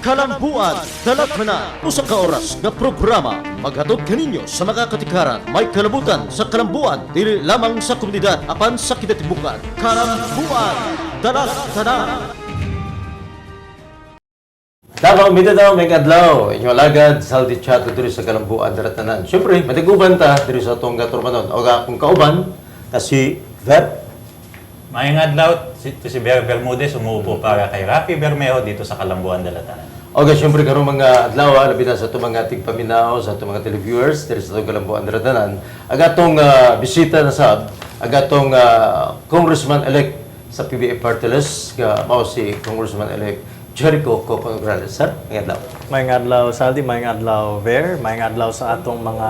Kalamboan Dala Tanan, usa ka oras nga programa maghatod kaninyo sa mga katikaran may kalabutan sa kalambuan dili lamang sa komunidad apan sa kidatibukan. Kalamboan Dala Tanan. Davao, Mindanao, may adlaw. Inyo alagad, saldi chat diri sa Kalamboan Dala Tanan. Siyempre, matiguban ta diri sa atong gaturmanon. O kung kauban, si Ver. Mayang adlaw, si Ver Bermudez umuupo para kay Rafi Bermejo dito sa Kalamboan Dala Tanan. Okay, siyempre karong mga adlaw, labi na sa itong mga tigpaminaw, sa itong mga televiewers, diri sa itong Kalamboan Dala Tanan. Agatong bisita na sab, agatong Congressman-elect sa PBA Party List, mao si Congressman-elect Jericho Nograles. Sir, may adlaw. May adlaw, Saldi, may adlaw, Ver, may adlaw sa atong mga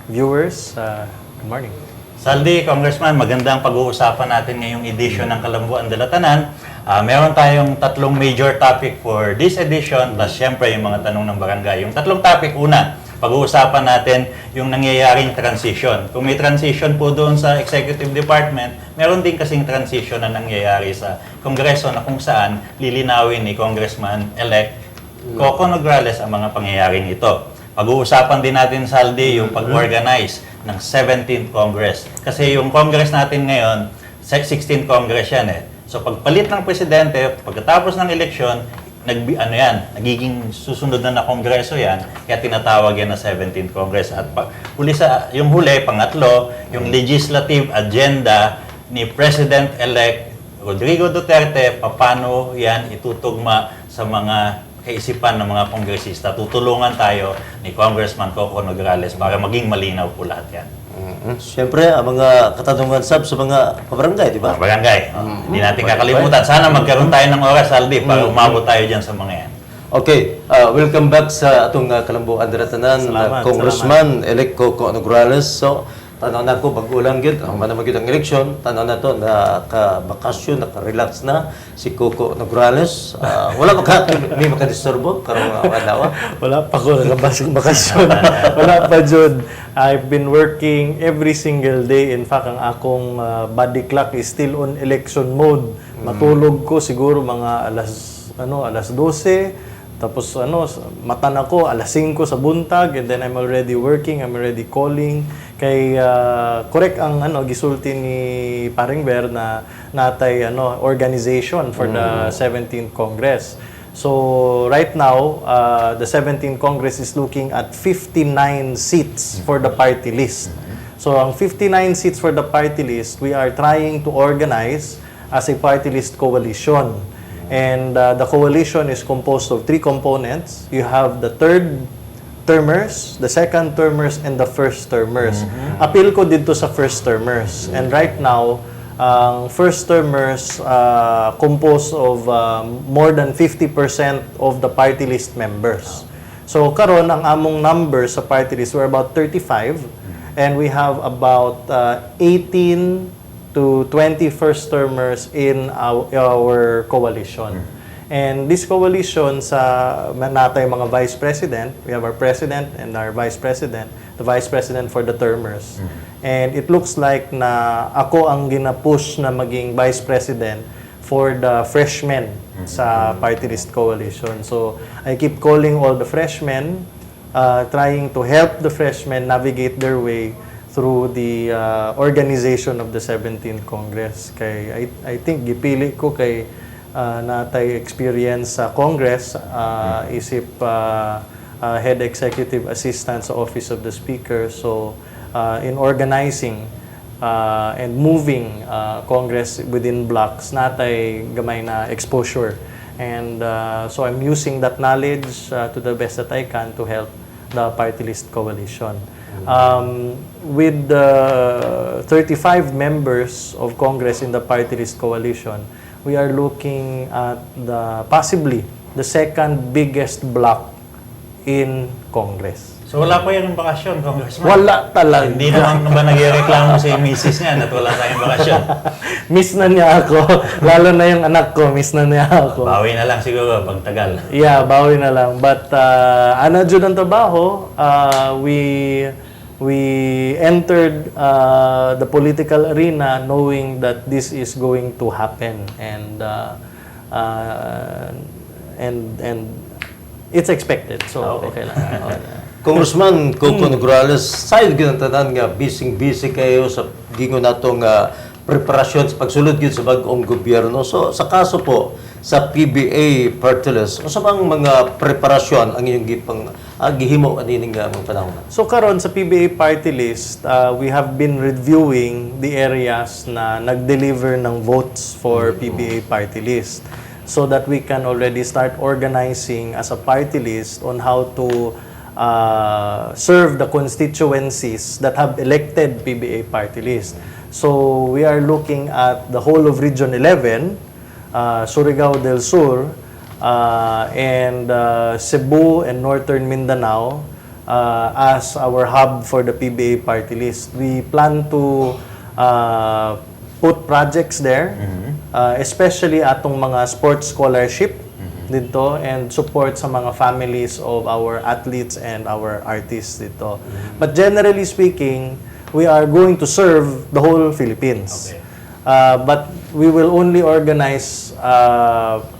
viewers. Good morning. Saldi, Congressman, magandang pag-uusapan natin ngayong edition ng Kalamboan Dala Tanan. Meron tayong tatlong major topic for this edition, plus syempre yung mga tanong ng barangay. Yung tatlong topic, una, pag-uusapan natin yung nangyayaring transition. Kung may transition po doon sa Executive Department, meron din kasing transition na nangyayari sa Kongreso na kung saan lilinawin ni Congressman-elect Coco Nograles ang mga pangyayaring ito. Pag-uusapan din natin, Saldi, yung pag-organize ng 17th Congress. Kasi yung Congress natin ngayon, 16th Congress yan eh. So pagpalit ng presidente, pagkatapos ng eleksyon, nagiging susunod na Kongreso yan, kaya tinatawag yan na 17th Congress. At yung huli, pangatlo, yung legislative agenda ni President-elect Rodrigo Duterte, paano yan itutugma sa mga kaisipan ng mga kongresista. Tutulungan tayo ni Congressman Coco Nograles para maging malinaw po lahat yan. Siyempre, ang mga katanungan sab sa mga barangay, di ba? Barangay. Hindi natin kakalimutan. Sana magkaroon tayo ng oras, Aldi, para umabot tayo dyan sa mga yan. Okay, welcome back sa atong Kalamboan Dala Tanan, Congressman-elect Coco Nograles. So, tanaw na ko, bago lang yun, ang manamagid ang eleksyon, tanaw na to, nakabakasyon, nakarelax na si Coco Nograles. Wala pa may makadisturbo, karong adlaw. Wala pa ko bakasyon. Wala pa, Jud. I've been working every single day. In fact, ang akong body clock is still on election mode. Matulog ko siguro mga alas 12. Tapos matan ako alas 5 sa buntag, and then I'm already working, I'm already calling. Kay correct ang gisulti ni Paring Ber na natay organization for the 17th Congress. So right now, the 17th Congress is looking at 59 seats for the party list. So ang 59 seats for the party list, we are trying to organize as a party list coalition. And the coalition is composed of three components. You have the third termers, the second termers, and the first termers. Appeal ko dito sa first termers. And right now, ang first termers composed of more than 50% of the party list members. So karon ang among number sa party list, we're about 35, and we have about 18 to 20 first termers in our coalition. And this coalition sa natay mga vice president, we have our president and our vice president, the vice president for the termers. And it looks like na ako ang gina-push na maging vice president for the freshmen sa party list coalition. So I keep calling all the freshmen, trying to help the freshmen navigate their way through the organization of the 17th Congress. Kay I think gipili ko kay natay experience sa Congress, isip head executive assistant sa Office of the Speaker. So in organizing and moving Congress within blocks, natay gamay na exposure. And so I'm using that knowledge to the best that I can to help the party list coalition. With the 35 members of Congress in the party list coalition, we are looking at possibly the second biggest block in Congress. So wala pa yung bakasyon, Congressman? Wala talaga. Hindi naman ba nagreklamo sa misis niya at wala tayong bakasyon? Miss na niya ako. Lalo na yung anak ko, miss na niya ako. Bawi na lang siguro pag tagal. Yeah, bawi na lang. But dyan ang trabaho, we entered the political arena knowing that this is going to happen. And It's expected. So, okay lang. Congressman Coco Nograles, side gyud ang tanan nga busy kayo sa gingon natong preparasyon sa pagsulod gyud sa bag-ong gobyerno. So sa kaso po sa PBA party list, unsa bang mga preparasyon ang inyong gihimo aning mga panahon? So karon sa PBA party list, we have been reviewing the areas na nag-deliver ng votes for PBA party list so that we can already start organizing as a party list on how to serve the constituencies that have elected PBA party list. So we are looking at the whole of Region 11, Surigao del Sur, and Cebu and Northern Mindanao as our hub for the PBA party list. We plan to put projects there, especially atong mga sports scholarship dito and support sa mga families of our athletes and our artists dito. But generally speaking, we are going to serve the whole Philippines. But we will only organize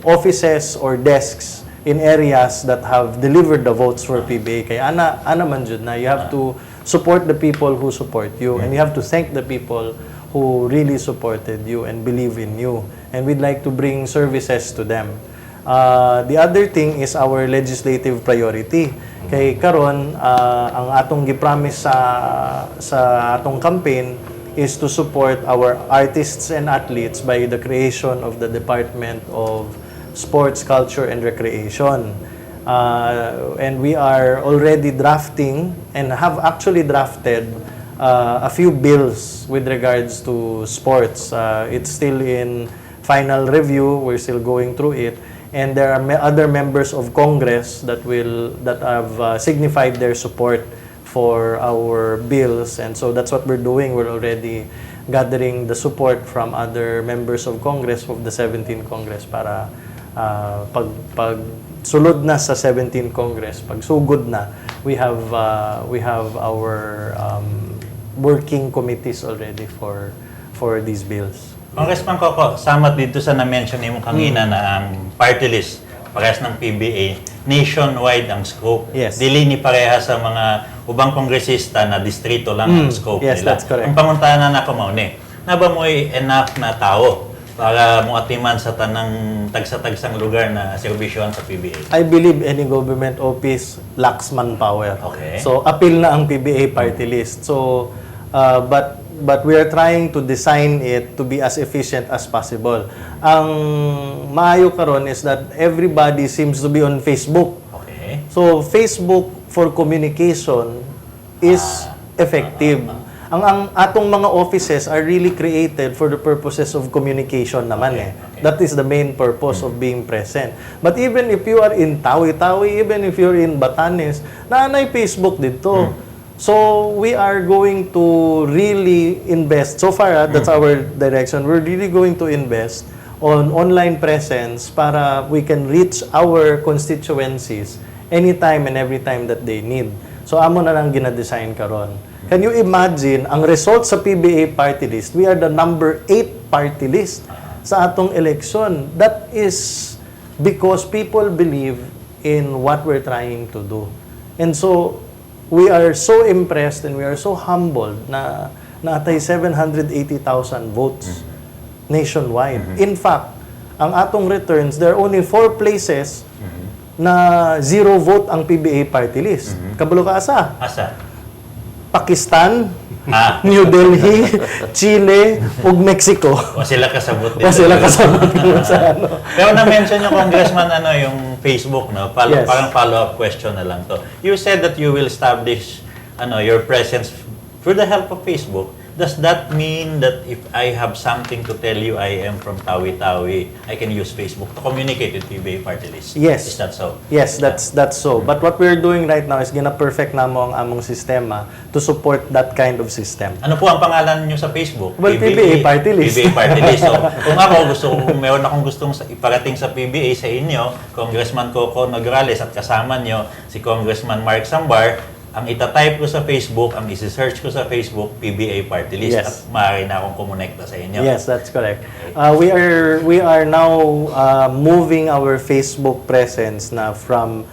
offices or desks in areas that have delivered the votes for PBA. Kaya ana man jud na, you have to support the people who support you and you have to thank the people who really supported you and believe in you. And we'd like to bring services to them. The other thing is our legislative priority. Kay karon ang atong gipromise sa atong campaign is to support our artists and athletes by the creation of the Department of Sports, Culture, and Recreation. And we are already drafting and have actually drafted a few bills with regards to sports. It's still in final review. We're still going through it. And there are other members of Congress that have signified their support for our bills, and so that's what we're doing. We're already gathering the support from other members of Congress of the 17th Congress para pag sulod na sa 17th Congress, pag sugod na, we have our working committees already for these bills. Congressman Coco, samat dito sa na-mention mo kanina na ang party list, parehas ng PBA, nationwide ang scope. Yes. Dili ni parehas sa mga ubang kongresista na distrito lang ang scope Yes, nila. that's correct. Ang panguntahan na ako ni, naba mo'y enough na tao para mo atiman sa tanang tagsa-tagsang lugar na serbisyohan sa PBA? I believe any government office lacks manpower. Okay. So, appeal na ang PBA party list. So, but we are trying to design it to be as efficient as possible. Ang maayo karon is that everybody seems to be on Facebook. Okay. So, Facebook for communication is effective. Ang atong mga offices are really created for the purposes of communication naman eh. That is the main purpose of being present. But even if you are in Tawi-Tawi, even if you're in Batanes, naanay Facebook dito. So, we are going to really invest. So far, that's our direction. We're really going to invest on online presence para we can reach our constituencies anytime and every time that they need. So, amo na lang gina-design karon. Can you imagine, ang result sa PBA party list, we are the number 8 party list sa atong election. That is because people believe in what we're trying to do. And so, we are so impressed and we are so humbled na natay 780,000 votes nationwide. In fact, ang atong returns, there are only 4 places na 0 vote ang PBA party list. Kabalo ka asa? Asa? Pakistan, New Delhi, Chile, ug Mexico. O sila kasabot dito. O sila kasabot sa ano. Pero na-mention yung Congressman yung Facebook, no? Yes. Parang follow-up question na lang to. You said that you will establish your presence through the help of Facebook. Does that mean that if I have something to tell you, I am from Tawi-Tawi, I can use Facebook to communicate with PBA party list? Yes. Is that so? Yes, that's so. But what we're doing right now is gina-perfect namo ang among sistema to support that kind of system. Ano po ang pangalan niyo sa Facebook? Well, PBA party list. PBA party list. So, kung meron akong gustong iparating sa PBA sa inyo, Congressman Coco Nograles at kasama niyo si Congressman Mark Sambar, ang itatype ko sa Facebook, ang isi-search ko sa Facebook, PBA party list. Yes. At maaari na akong kumonekta sa inyo. Yes, that's correct. We are now moving our Facebook presence na from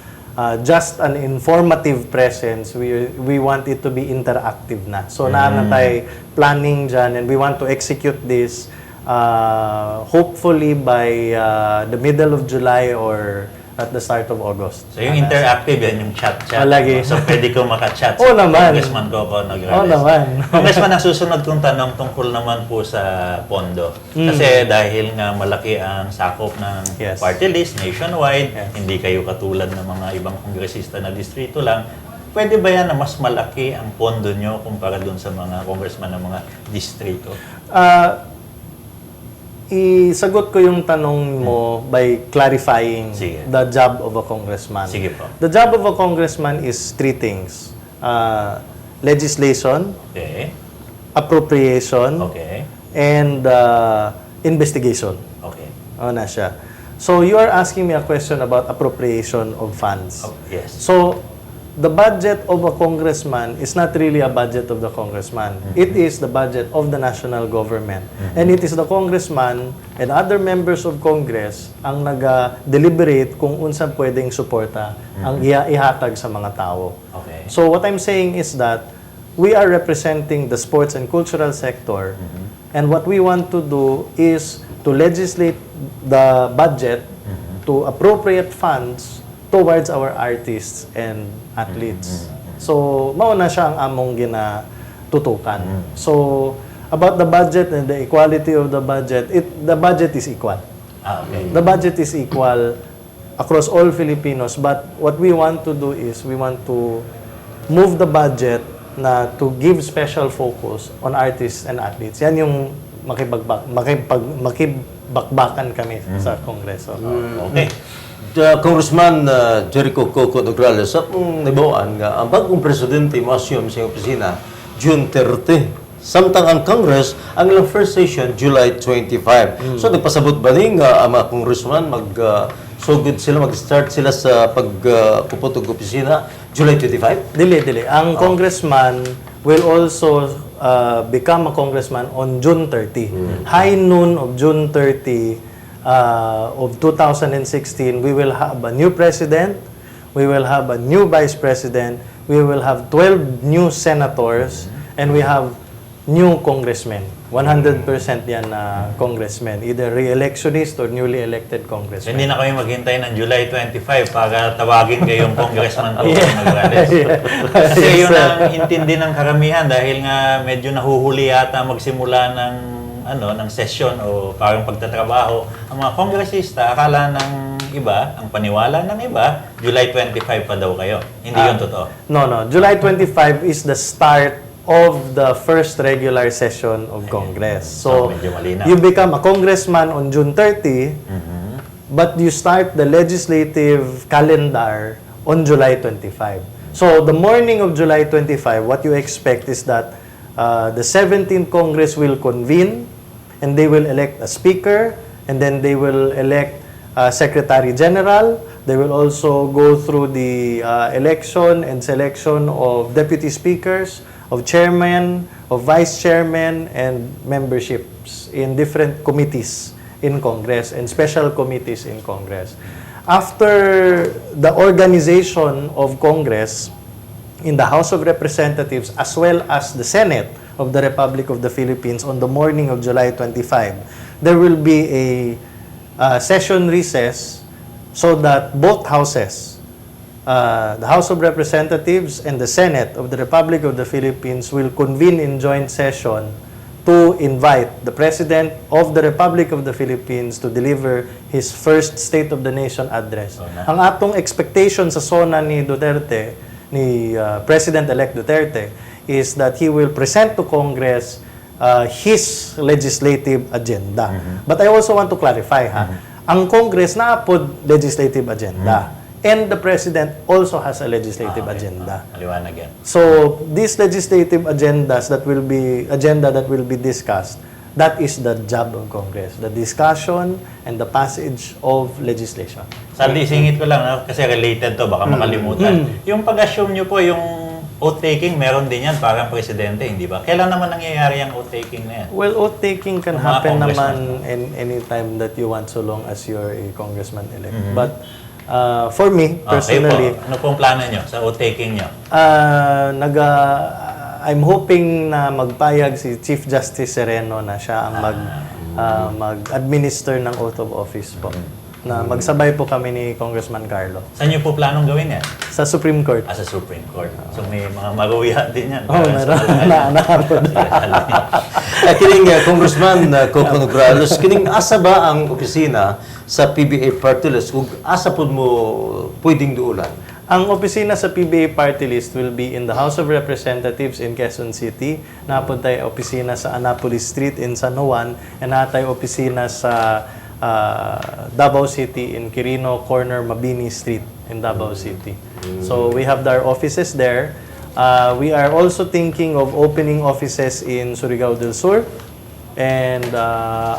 just an informative presence. We want it to be interactive na. So na tayo planning dyan, and we want to execute this hopefully by the middle of July or at the start of August. So yung interactive yan, yung chat-chat. Palagi. So pwede ko makachat Oo naman. Congressman Coco Nograles. Oo naman. Congressman, ang susunod kong tanong tungkol naman po sa pondo. Kasi dahil nga malaki ang sakop ng Yes. party list nationwide, Yes. hindi kayo katulad ng mga ibang kongresista na distrito lang, pwede ba yan na mas malaki ang pondo nyo kumpara dun sa mga congressman ng mga distrito? Isagot ko yung tanong mo by clarifying Sige. the job of a congressman. Sige po. The job of a congressman is three things. Legislation, Okay. appropriation, Okay. and investigation. Okay. O na siya. So, you are asking me a question about appropriation of funds. Oh, yes. So, the budget of a congressman is not really a budget of the congressman. It is the budget of the national government. And it is the congressman and other members of Congress ang nag-deliberate kung unsa pwedeng suporta ang ihatag sa mga tao. Okay. So what I'm saying is that we are representing the sports and cultural sector, and what we want to do is to legislate the budget to appropriate funds towards our artists and athletes. So, mauna siya ang among ginatutukan. So, about the budget and the equality of the budget, the budget is equal. Okay. The budget is equal across all Filipinos, but what we want to do is we want to move the budget na to give special focus on artists and athletes. Yan yung makibakbakan kami sa Kongreso. Okay. Congressman Jericho Coco Nograles, sa kung nabawaan nga, ang bagong presidente mo assume sa opisina, June 30. Samtang ang Congress, ang ilang first session, July 25. So, nagpasabot ba rin ang mga congressman, sugod sila, mag-start sila sa pagpuputog opisina, July 25? Dili. Ang congressman will also become a congressman on June 30. High noon of June 30 of 2016, we will have a new president, we will have a new vice president, we will have 12 new senators, and we have new congressmen. 100% yan na congressmen, either re-electionist or newly elected congressmen. Hindi na kami maghintay ng July 25 para tawagin kayong congressman ko Nograles. Kasi yun ang intindi ng karamihan dahil nga medyo nahuhuli yata magsimula ng session o parang pagtatrabaho. Ang mga kongresista, akala ng iba, ang paniwala ng iba, July 25 pa daw kayo. Hindi yun totoo. No. July 25 is the start of the first regular session of Congress. So, medyo malinaw. you become a congressman on June 30, but you start the legislative calendar on July 25. So, the morning of July 25, what you expect is that the 17th Congress will convene, and they will elect a speaker, and then they will elect a Secretary General. They will also go through the election and selection of deputy speakers, of chairman, of vice chairman, and memberships in different committees in Congress and special committees in Congress. After the organization of Congress in the House of Representatives as well as the Senate of the Republic of the Philippines on the morning of July 25, there will be a session recess so that both houses, the House of Representatives and the Senate of the Republic of the Philippines, will convene in joint session to invite the President of the Republic of the Philippines to deliver his first State of the Nation address. Ang atong expectation sa SONA ni Duterte, ni President-elect Duterte, is that he will present to Congress his legislative agenda. But I also want to clarify, ang Congress naapod legislative agenda. And the President also has a legislative agenda. Maliwanag yan. So, these legislative agendas that will be discussed, that is the job of Congress, the discussion and the passage of legislation. Sandy, singit ko lang, kasi related to, baka makalimutan. Yung pag-assume nyo po, yung oath-taking, meron din yan, parang presidente, hindi ba? Kailan naman nangyayari ang oath-taking na yan? Well, oath-taking can Mga happen congressman. naman anytime that you want, so long as you're a congressman-elect. But For me, personally, Okay po. Ano pong plano nyo sa o-taking nyo? I'm hoping na magpayag si Chief Justice Sereno na siya ang mag-administer ng oath of office po. Na magsabay po kami ni Congressman Karlo Saan nyo po planong gawin yan? sa Supreme Court. Sa Supreme Court. So may mga maruya din yan. Oh, meron na Kining Congressman Coco Nograles, kining asa ba ang opisina sa PBA Party List ug asa pud mo pwedeng duulan? Ang opisina sa PBA Party List will be in the House of Representatives in Quezon City. Napod tayo opisina sa Annapolis Street in San Juan. And tayo opisina sa Davao City in Quirino Corner, Mabini Street in Davao City. So we have our offices there. We are also thinking of opening offices in Surigao del Sur and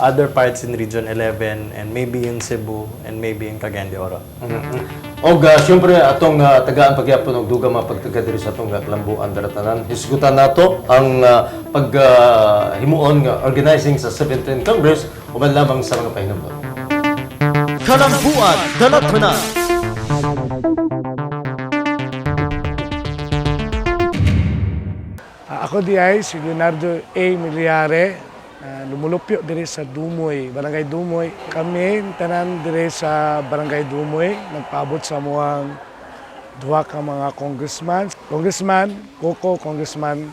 other parts in Region 11 and maybe in Cebu and maybe in Cagayan de Oro. Og syempre atong tagaan pagyapon og dugang mga pagtaga diri sa atong Kalamboan Dala Tanan. Hisgutan nato ang paghimuon nga organizing sa 17th Congress uban lamang sa mga pahinumdom. Kalamboan Dala Tanan. Ako di ay si Leonardo A. Miliare, lumulupyo diri sa Dumoy, Barangay Dumoy. Kami tanan diri sa Barangay Dumoy, nagpaabot sa muang duha ka mga congressman. Congressman Coco, Congressman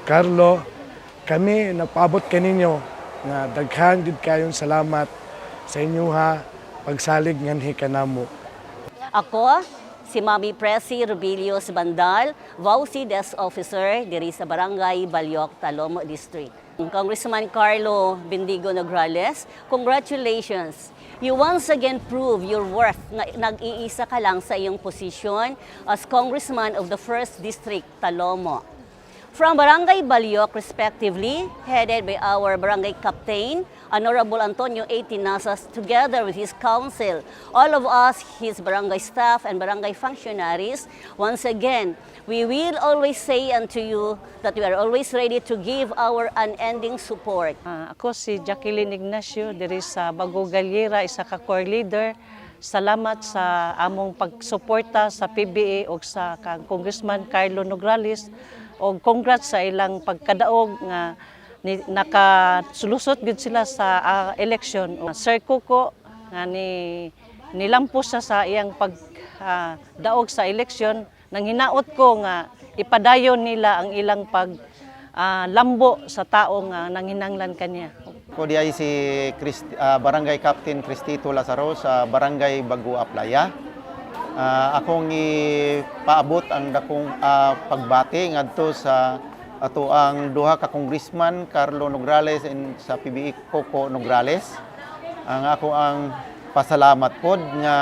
Karlo, kami nagpaabot kaninyo nga daghan gid kayong salamat sa inyuha pagsalig nganhi kanamo. Ako, si Mami Presi Rubilios Bandal, VAUSI Desk Officer diri sa Barangay Balyok, Talomo District. Congressman Karlo Bendigo Nograles, congratulations! You once again prove your worth na nag-iisa ka lang sa iyong posisyon as Congressman of the 1st District, Talomo. From Barangay Balyok, respectively, headed by our Barangay Captain, Honorable Antonio A. Tinasas, together with his council, all of us, his barangay staff and barangay functionaries, once again, we will always say unto you that we are always ready to give our unending support. Ako si Jacqueline Ignacio, diri sa Bago Galera, isa ka core leader. Salamat sa among pagsuporta sa PBA o sa Congressman Karlo Nograles. O congrats sa ilang pagkadaog nga nakasulusot gid sila sa election. Sir Coco nga nilampo siya sa iyang pagdaog sa election, nang hinaot ko nga ipadayon nila ang ilang lambo sa tao nga nanghinanglan kaniya. Ko di ay si Barangay Captain Cristito Lazaro sa Barangay Bago Aplaya. Akong ipaabot ang dakong pagbati ngadto sa ato ang duha ka congressman Karlo Nograles and sa PBI Coco Nograles. Ang ako ang pasalamat pod nga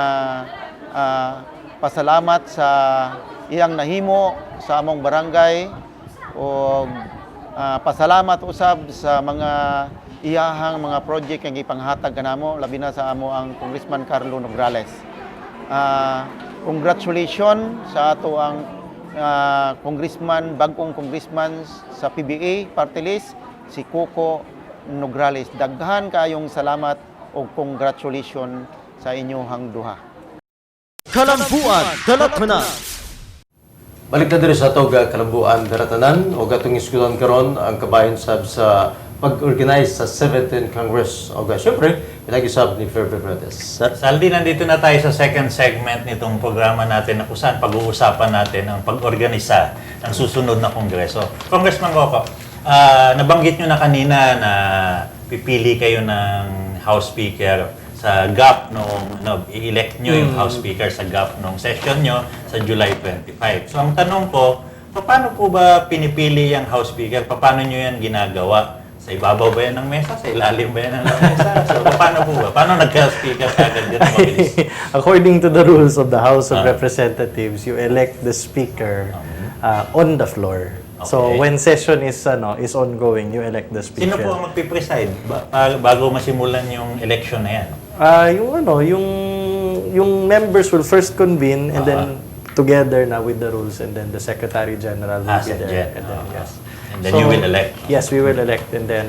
pasalamat sa iyang nahimo sa among barangay o pasalamat usab sa mga iyahang mga project nga ipanghatag kanamo labi na sa amo ang Congressman Karlo Nograles. Congratulations sa ato ang bagong congressman sa PBA Party List, si Coco Nograles. Daghan kayong salamat o congratulations sa inyong duha. Kalamboan Dala Tanan. Balik na diri sa atong Kalamboan Dala Tanan o gatong iskulan karon ang kabayan sab sa pag-organize sa 17th Congress. O syempre, pinag-isab ni Fairfield Brothers. Saldi, nandito na tayo sa second segment nitong programa natin na kung saan pag-uusapan natin ang pag-organisa ng susunod na kongreso. Congressman Coco, nabanggit nyo na kanina na pipili kayo ng House Speaker sa gap noong i-elect nyo yung House Speaker sa gap noong session nyo sa July 25. So ang tanong ko, paano po ba pinipili yung House Speaker? Paano nyo yan ginagawa? Sa ibabaw ba yan ng mesa? Sa ilalim ba yan ng mesa? So, paano po ba? Paano nagka-speaker agad dito mabilis? According to the rules of the House of Representatives, you elect the speaker on the floor. Okay. So when session is ongoing, you elect the speaker. Sino po ang magpipreside bago masimulan yung election na yan? Yung members will first convene and then together na with the rules and then the Secretary General will be there. And then, yes. And then you will elect. Yes, we will elect, and then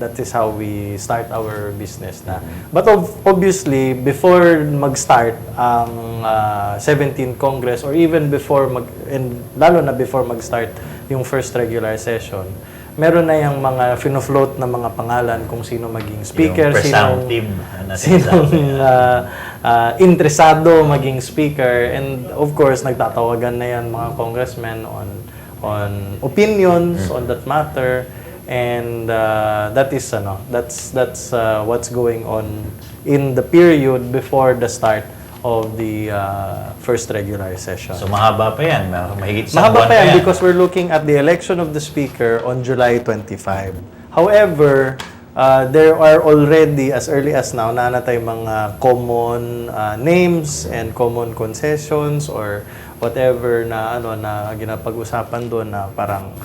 that is how we start our business na. But obviously, before mag-start ang 17th Congress, or even before and lalo na before mag-start yung first regular session, meron na yung mga fino-float na mga pangalan kung sino maging speaker, Yung presumptive na sinasabi. interesado maging speaker, and of course nagtatawagan na yan mga congressmen on opinions on that matter, and that's what's going on in the period before the start of the first regular session. So mahaba pa yan, mahigit isang Mahaba buwan pa yan because we're looking at the election of the speaker on July 25. However, there are already, as early as now, nanatay mga common names and common concessions or whatever na na ginapag-usapan doon na parang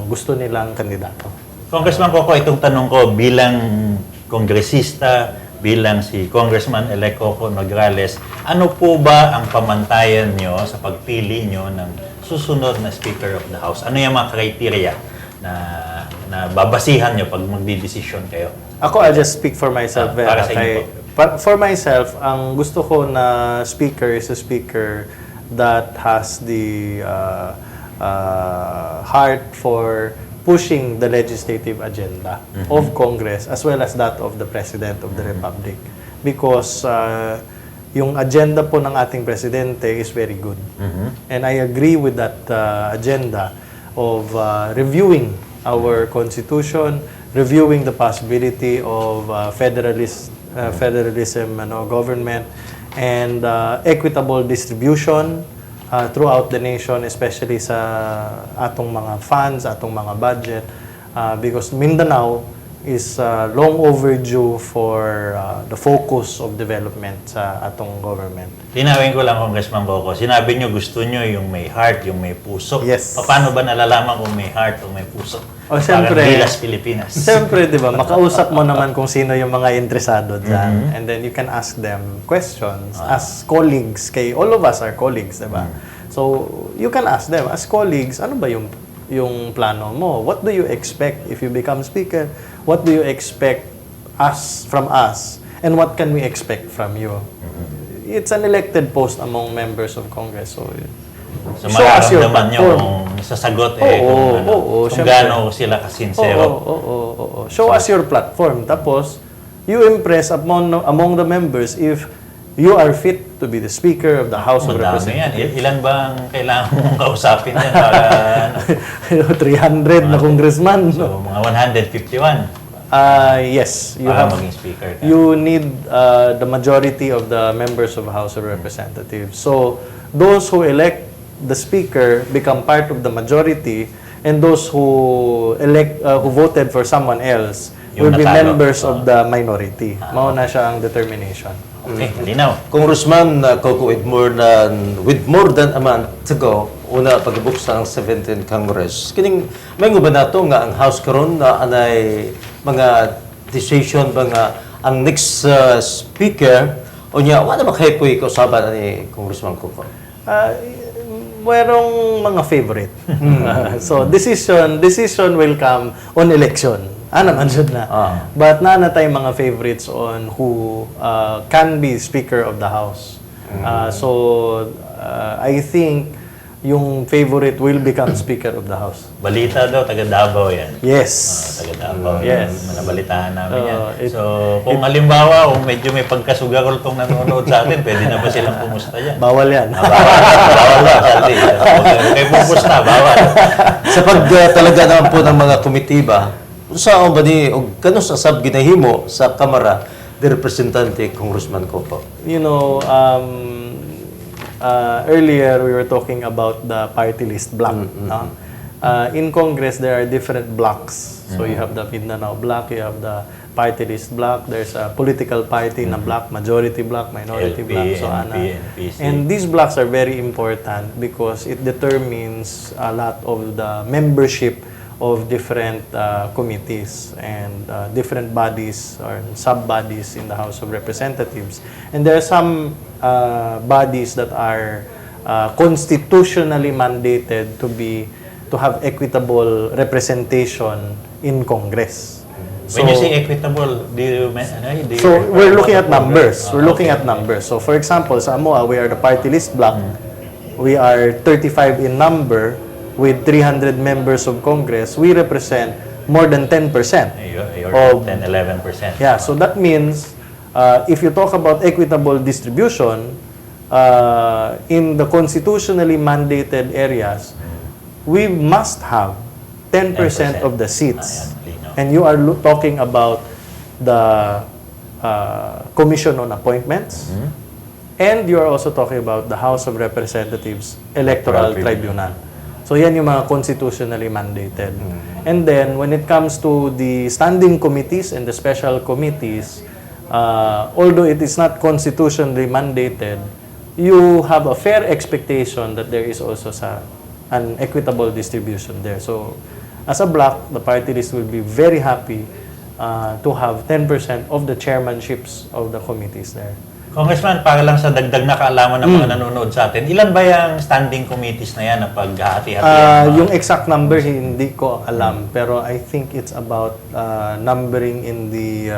gusto nilang kandidato. Congressman Coco, itong tanong ko bilang kongresista, bilang si Congressman-elect Coco Nograles, ano po ba ang pamantayan nyo sa pagpili nyo ng susunod na Speaker of the House? Ano yung mga criteria na babasihan nyo pag magdidesisyon kayo? Ako, I'll just speak for myself. Para sa inyo po. For myself, ang gusto ko na speaker is a speaker that has the heart for pushing the legislative agenda of Congress as well as that of the President of the Republic. Because yung agenda po ng ating Presidente is very good. And I agree with that agenda of reviewing our Constitution, reviewing the possibility of federalism government, and equitable distribution throughout the nation, especially sa atong mga funds, atong mga budget, because Mindanao is long overdue for the focus of development sa atong government. Linawin ko lang, Congressman Coco, sinabi nyo gusto nyo yung may heart, yung may puso. Yes. Paano ba nalalaman kung may heart o may puso? Siyempre, Parang Gilas Pilipinas. Siyempre, di ba, makausap mo naman kung sino yung mga interesado dyan. And then you can ask them questions as colleagues. All of us are colleagues, di ba? So, you can ask them, as colleagues, ano ba yung plano mo? What do you expect if you become speaker? What do you expect from us? And what can we expect from you? It's an elected post among members of Congress. So show us your mararamdaman nyo platform. kung sasagot kung syempre. gaano sila kasinsero. Show us your platform. Tapos, you impress among the members if you are fit to be the Speaker of the House of Representatives. Ilan ba ang kailangan mong kausapin yan para 300 na congressman. So, mga 151 Yes, para maging speaker ka. you need the majority of the members of the House of Representatives. So, those who elect the speaker become part of the majority, and those who voted for someone else Yung will be natalo. members of the minority. Mauna siya ang determination. Okay, linaw. Congressman Coco, with more than a month to go, una pagbuksan ng 17th Congress, kining may ba nato nga ang House karon na anay mga decision ba nga ang next speaker o niya wala makahipoy ko saban ni Congressman Coco? Merong mga favorite. So decision will come on election. Naman dyan na. But nanatay mga favorites on who can be Speaker of the House. So I think yung favorite will become Speaker of the House. Balita daw, taga Davao yan. Yes. Taga Davao. Yes. Nabalitaan namin yan. So, kung halimbawa, kung medyo may pagkasugarol tong nanonood sa atin, pwede na ba silang pumusta yan? Bawal yan. Bawal na, Saldi. Okay, pumusta, bawal. Sa pag talaga naman po ng mga komitiba, saan ba ni o kano sa sab ginahimo sa Kamara de Representante Congressman Coco? You know, earlier we were talking about the party list block. No? In Congress, there are different blocks. So you have the Mindanao block, you have the party list block, there's a political party na block, majority block, minority LP, block, so NP, NPC. And these blocks are very important because it determines a lot of the membership of different committees and different bodies or sub-bodies in the House of Representatives. And there are some bodies that are constitutionally mandated to be to have equitable representation in Congress. When you say equitable, do you So we're looking at numbers. We're looking at numbers. So for example, sa Amoa, we are the party list block. We are 35 in number with 300 members of Congress. We represent more than 10%. You're of 10-11%. Yeah, so that means if you talk about equitable distribution in the constitutionally mandated areas, we must have 10% of the seats. And you are talking about the Commission on Appointments, and you are also talking about the House of Representatives Electoral Tribunal. So yan yung mga constitutionally mandated. And then, when it comes to the standing committees and the special committees, although it is not constitutionally mandated, you have a fair expectation that there is also an equitable distribution there. So, as a bloc, the party list will be very happy to have 10% of the chairmanships of the committees there. Congressman, para lang sa dagdag na kaalaman ng mga nanonood sa atin, ilan ba yung standing committees na yan na paghahati-hati? Yung exact number, hindi ko alam. Pero I think it's about numbering in the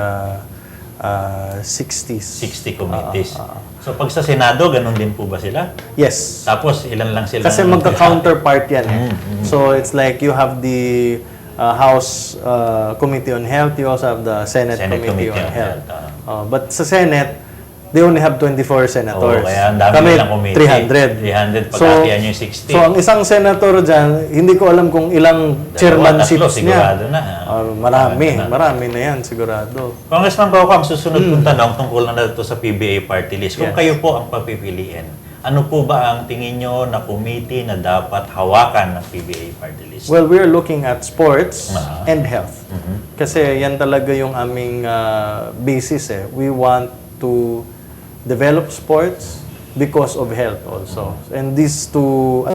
60s. 60 committees. So pag sa Senado, ganun din po ba sila? Yes. Tapos ilan lang sila? Kasi magka-counterpart yan eh. So it's like you have the House Committee on Health, you also have the Senate Committee on Health. But sa Senate, they only have 24 senators. Kaya ang dami Kami, nilang committee. 300. 300 pagkatiyan yung 60. So ang isang senator dyan, hindi ko alam kung ilang chairmanships niya. Sigurado na. Marami na yan, sigurado. Congressman Coco, ang susunod kong tanong tungkol na ito sa PBA party list. Kung kayo po ang papipiliin, ano po ba ang tingin nyo na committee na dapat hawakan ng PBA party list? Well, we're looking at sports and health. Kasi yan talaga yung aming basis eh. We want to develop sports because of health also. And these two